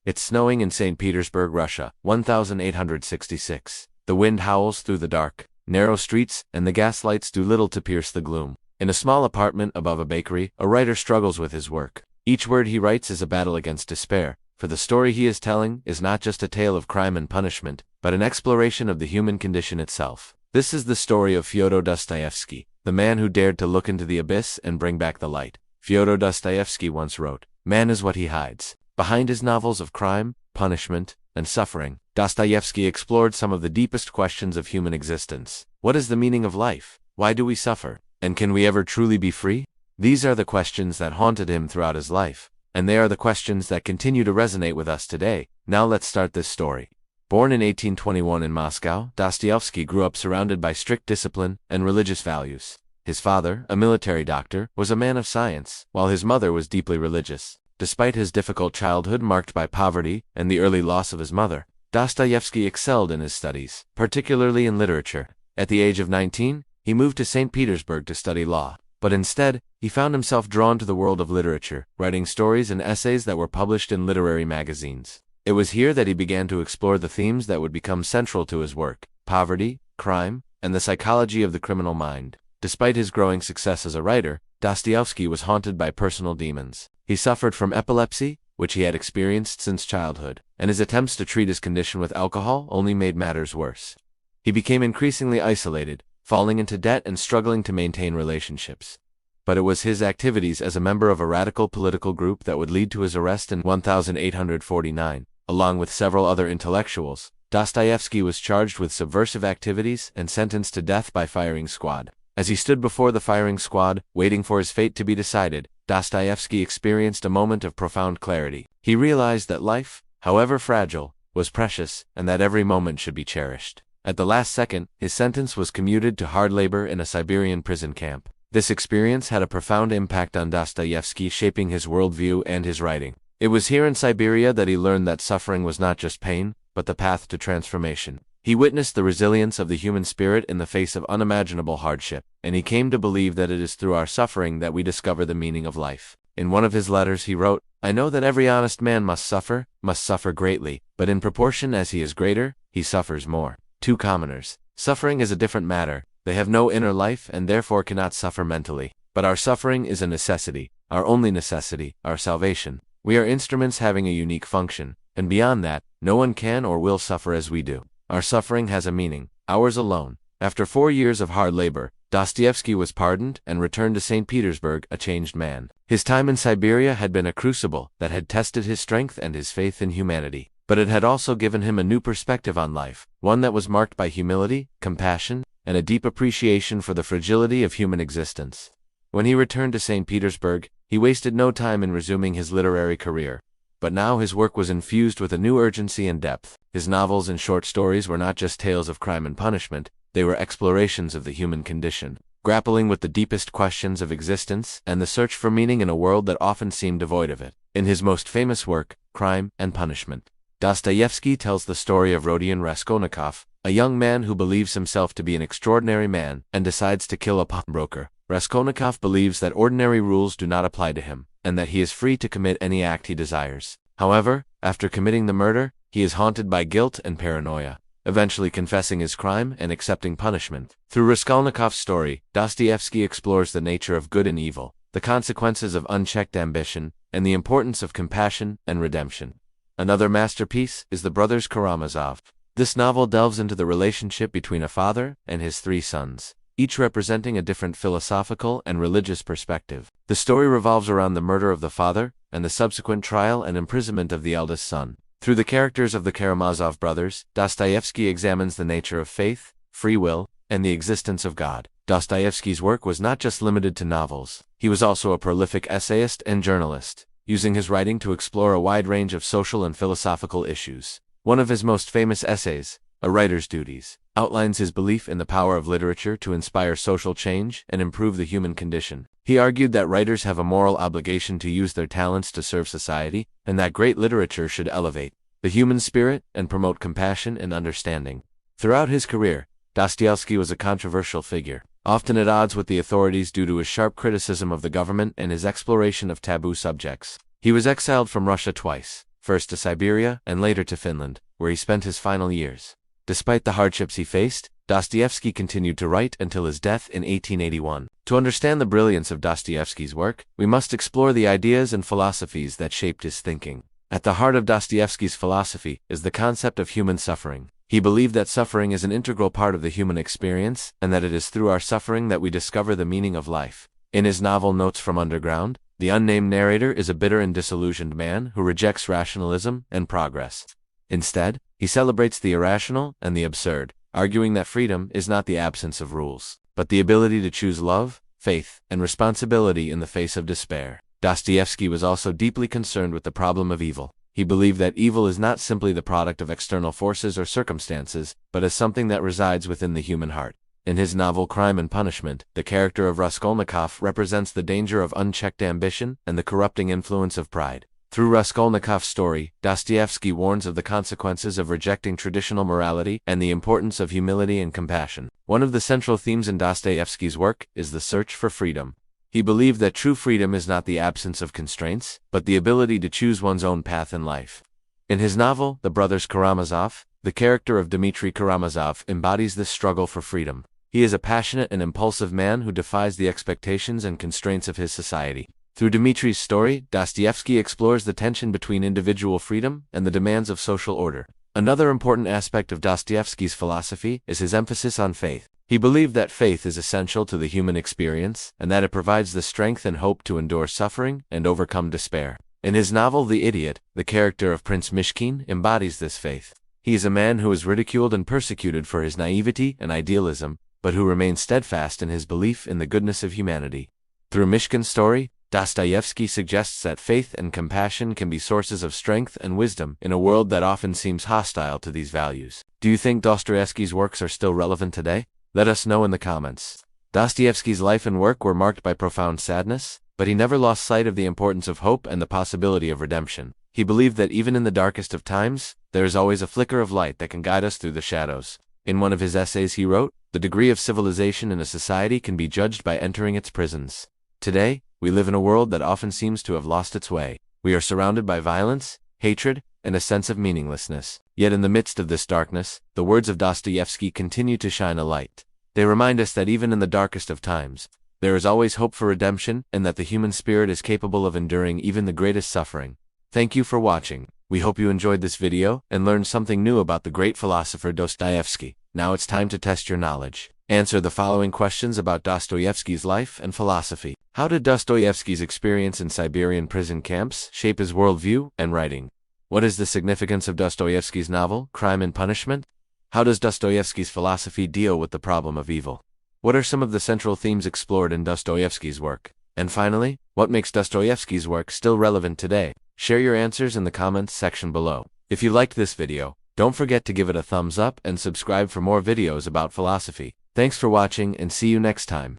It's snowing in St. Petersburg, Russia, 1866. The wind howls through the dark, narrow streets, and the gas lights do little to pierce the gloom. In a small apartment above a bakery, a writer struggles with his work. Each word he writes is a battle against despair, for the story he is telling is not just a tale of crime and punishment, but an exploration of the human condition itself. This is the story of Fyodor Dostoevsky, the man who dared to look into the abyss and bring back the light. Fyodor Dostoevsky once wrote, "Man is what he hides." Behind his novels of crime, punishment, and suffering, Dostoevsky explored some of the deepest questions of human existence. What is the meaning of life? Why do we suffer? And can we ever truly be free? These are the questions that haunted him throughout his life, and they are the questions that continue to resonate with us today. Now let's start this story. Born in 1821 in Moscow, Dostoevsky grew up surrounded by strict discipline and religious values. His father, a military doctor, was a man of science, while his mother was deeply religious. Despite his difficult childhood marked by poverty and the early loss of his mother, Dostoevsky excelled in his studies, particularly in literature. At the age of 19, he moved to St. Petersburg to study law, but instead, he found himself drawn to the world of literature, writing stories and essays that were published in literary magazines. It was here that he began to explore the themes that would become central to his work: poverty, crime, and the psychology of the criminal mind. Despite his growing success as a writer, Dostoevsky was haunted by personal demons. He suffered from epilepsy, which he had experienced since childhood, and his attempts to treat his condition with alcohol only made matters worse. He became increasingly isolated, falling into debt and struggling to maintain relationships. But it was his activities as a member of a radical political group that would lead to his arrest in 1849. Along with several other intellectuals, Dostoevsky was charged with subversive activities and sentenced to death by firing squad. As he stood before the firing squad, waiting for his fate to be decided, Dostoevsky experienced a moment of profound clarity. He realized that life, however fragile, was precious, and that every moment should be cherished. At the last second, his sentence was commuted to hard labor in a Siberian prison camp. This experience had a profound impact on Dostoevsky, shaping his worldview and his writing. It was here in Siberia that he learned that suffering was not just pain, but the path to transformation. He witnessed the resilience of the human spirit in the face of unimaginable hardship, and he came to believe that it is through our suffering that we discover the meaning of life. In one of his letters he wrote, "I know that every honest man must suffer greatly, but in proportion as he is greater, he suffers more." Two commoners. Suffering is a different matter. They have no inner life and therefore cannot suffer mentally. But our suffering is a necessity, our only necessity, our salvation. We are instruments having a unique function, and beyond that, no one can or will suffer as we do. Our suffering has a meaning, ours alone. After 4 years of hard labor, Dostoevsky was pardoned and returned to St. Petersburg a changed man. His time in Siberia had been a crucible that had tested his strength and his faith in humanity. But it had also given him a new perspective on life, one that was marked by humility, compassion, and a deep appreciation for the fragility of human existence. When he returned to St. Petersburg, he wasted no time in resuming his literary career. But now his work was infused with a new urgency and depth. His novels and short stories were not just tales of crime and punishment, they were explorations of the human condition, grappling with the deepest questions of existence and the search for meaning in a world that often seemed devoid of it. In his most famous work, Crime and Punishment, Dostoevsky tells the story of Rodion Raskolnikov, a young man who believes himself to be an extraordinary man and decides to kill a pawnbroker. Raskolnikov believes that ordinary rules do not apply to him, and that he is free to commit any act he desires. However, after committing the murder, he is haunted by guilt and paranoia, eventually confessing his crime and accepting punishment. Through Raskolnikov's story, Dostoevsky explores the nature of good and evil, the consequences of unchecked ambition, and the importance of compassion and redemption. Another masterpiece is the Brothers Karamazov. This novel delves into the relationship between a father and his 3 sons, each representing a different philosophical and religious perspective. The story revolves around the murder of the father and the subsequent trial and imprisonment of the eldest son. Through the characters of the Karamazov brothers, Dostoevsky examines the nature of faith, free will, and the existence of God. Dostoevsky's work was not just limited to novels. He was also a prolific essayist and journalist, using his writing to explore a wide range of social and philosophical issues. One of his most famous essays, A Writer's Duties, outlines his belief in the power of literature to inspire social change and improve the human condition. He argued that writers have a moral obligation to use their talents to serve society, and that great literature should elevate the human spirit and promote compassion and understanding. Throughout his career, Dostoevsky was a controversial figure, often at odds with the authorities due to his sharp criticism of the government and his exploration of taboo subjects. He was exiled from Russia twice, first to Siberia and later to Finland, where he spent his final years. Despite the hardships he faced, Dostoevsky continued to write until his death in 1881. To understand the brilliance of Dostoevsky's work, we must explore the ideas and philosophies that shaped his thinking. At the heart of Dostoevsky's philosophy is the concept of human suffering. He believed that suffering is an integral part of the human experience, and that it is through our suffering that we discover the meaning of life. In his novel Notes from Underground, the unnamed narrator is a bitter and disillusioned man who rejects rationalism and progress. Instead, he celebrates the irrational and the absurd, arguing that freedom is not the absence of rules, but the ability to choose love, faith, and responsibility in the face of despair. Dostoevsky was also deeply concerned with the problem of evil. He believed that evil is not simply the product of external forces or circumstances, but is something that resides within the human heart. In his novel Crime and Punishment, the character of Raskolnikov represents the danger of unchecked ambition and the corrupting influence of pride. Through Raskolnikov's story, Dostoevsky warns of the consequences of rejecting traditional morality and the importance of humility and compassion. One of the central themes in Dostoevsky's work is the search for freedom. He believed that true freedom is not the absence of constraints, but the ability to choose one's own path in life. In his novel, The Brothers Karamazov, the character of Dmitry Karamazov embodies this struggle for freedom. He is a passionate and impulsive man who defies the expectations and constraints of his society. Through Dmitry's story, Dostoevsky explores the tension between individual freedom and the demands of social order. Another important aspect of Dostoevsky's philosophy is his emphasis on faith. He believed that faith is essential to the human experience, and that it provides the strength and hope to endure suffering and overcome despair. In his novel The Idiot, the character of Prince Mishkin embodies this faith. He is a man who is ridiculed and persecuted for his naivety and idealism, but who remains steadfast in his belief in the goodness of humanity. Through Mishkin's story, Dostoevsky suggests that faith and compassion can be sources of strength and wisdom in a world that often seems hostile to these values. Do you think Dostoevsky's works are still relevant today? Let us know in the comments. Dostoevsky's life and work were marked by profound sadness, but he never lost sight of the importance of hope and the possibility of redemption. He believed that even in the darkest of times, there is always a flicker of light that can guide us through the shadows. In one of his essays he wrote, "The degree of civilization in a society can be judged by entering its prisons." Today, we live in a world that often seems to have lost its way. We are surrounded by violence, hatred, and a sense of meaninglessness. Yet in the midst of this darkness, the words of Dostoevsky continue to shine a light. They remind us that even in the darkest of times, there is always hope for redemption, and that the human spirit is capable of enduring even the greatest suffering. Thank you for watching. We hope you enjoyed this video and learned something new about the great philosopher Dostoevsky. Now it's time to test your knowledge. Answer the following questions about Dostoevsky's life and philosophy. How did Dostoevsky's experience in Siberian prison camps shape his worldview and writing? What is the significance of Dostoevsky's novel, Crime and Punishment? How does Dostoevsky's philosophy deal with the problem of evil? What are some of the central themes explored in Dostoevsky's work? And finally, what makes Dostoevsky's work still relevant today? Share your answers in the comments section below. If you liked this video, don't forget to give it a thumbs up and subscribe for more videos about philosophy. Thanks for watching and see you next time.